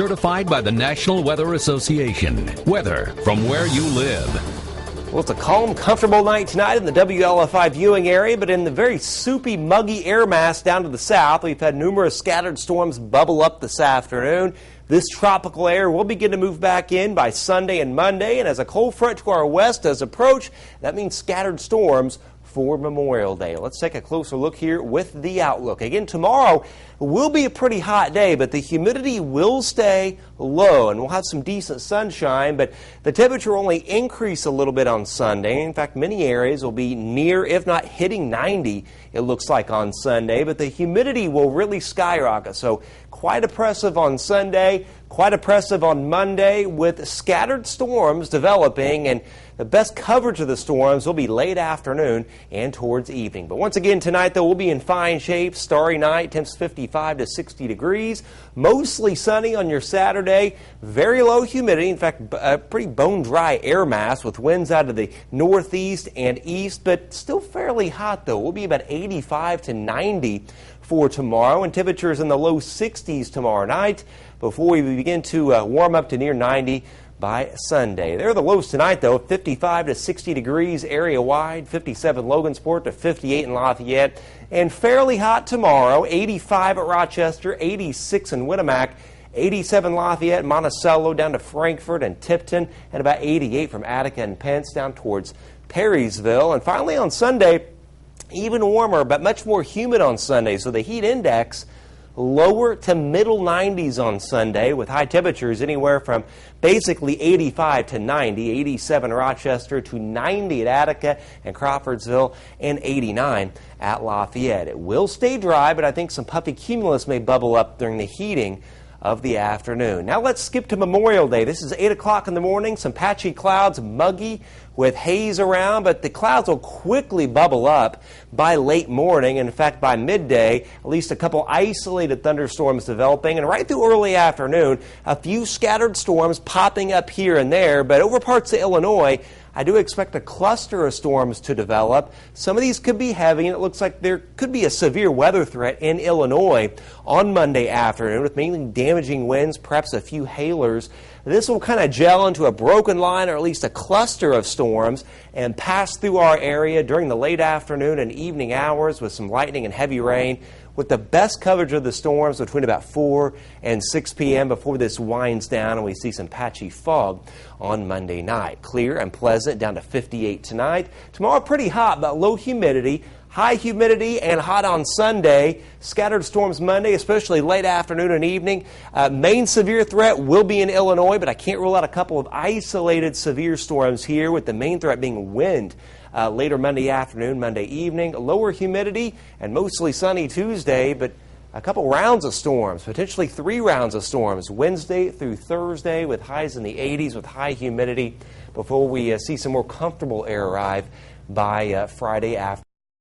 certified by the National Weather Association. Weather from where you live. Well, it's a calm, comfortable night tonight in the WLFI viewing area, but in the very soupy, muggy air mass down to the south, we've had numerous scattered storms bubble up this afternoon. This tropical air will begin to move back in by Sunday and Monday, and as a cold front to our west does approach, that means scattered storms for Memorial Day. Let's take a closer look here with the outlook. Again, tomorrow will be a pretty hot day, but the humidity will stay low, and we'll have some decent sunshine, but the temperature will only increase a little bit on Sunday. In fact, many areas will be near, if not hitting 90, it looks like on Sunday, but the humidity will really skyrocket, so quite oppressive on Sunday, quite oppressive on Monday, with scattered storms developing, and the best coverage of the storms will be late afternoon and towards evening. But once again, tonight, though, we'll be in fine shape. Starry night, temps 55 to 60 degrees. Mostly sunny on your Saturday. Very low humidity. In fact, a pretty bone-dry air mass with winds out of the northeast and east, but still fairly hot, though. We'll be about 85 to 90 for tomorrow, and temperatures in the low 60s tomorrow night before we begin to warm up to near 90 by Sunday. There are the lows tonight, though, 55 to 60 degrees area-wide, 57 Logansport to 58 in Lafayette, and fairly hot tomorrow, 85 at Rochester, 86 in Winnemac, 87 Lafayette, Monticello, down to Frankfort and Tipton, and about 88 from Attica and Pence down towards Perrysville. And finally on Sunday, even warmer, but much more humid on Sunday, so the heat index lower to middle 90s on Sunday, with high temperatures anywhere from basically 85 to 90, 87 Rochester to 90 at Attica and Crawfordsville, and 89 at Lafayette. It will stay dry, but I think some puffy cumulus may bubble up during the heating of the afternoon. Now let's skip to Memorial Day. This is 8 o'clock in the morning, some patchy clouds, muggy with haze around, but the clouds will quickly bubble up by late morning. In fact, by midday, at least a couple isolated thunderstorms developing, and right through early afternoon, a few scattered storms popping up here and there. But over parts of Illinois, I do expect a cluster of storms to develop. Some of these could be heavy, and it looks like there could be a severe weather threat in Illinois on Monday afternoon with mainly damaging winds, perhaps a few hailers. This will kind of gel into a broken line, or at least a cluster of storms, and pass through our area during the late afternoon and evening hours with some lightning and heavy rain, with the best coverage of the storms between about 4 and 6 p.m. before this winds down and we see some patchy fog on Monday night. Clear and pleasant down to 58 tonight. Tomorrow pretty hot, but low humidity. High humidity and hot on Sunday. Scattered storms Monday, especially late afternoon and evening. Main severe threat will be in Illinois, but I can't rule out a couple of isolated severe storms here, with the main threat being wind later Monday afternoon, Monday evening. Lower humidity and mostly sunny Tuesday, but a couple rounds of storms, potentially 3 rounds of storms, Wednesday through Thursday, with highs in the 80s with high humidity before we see some more comfortable air arrive by Friday afternoon.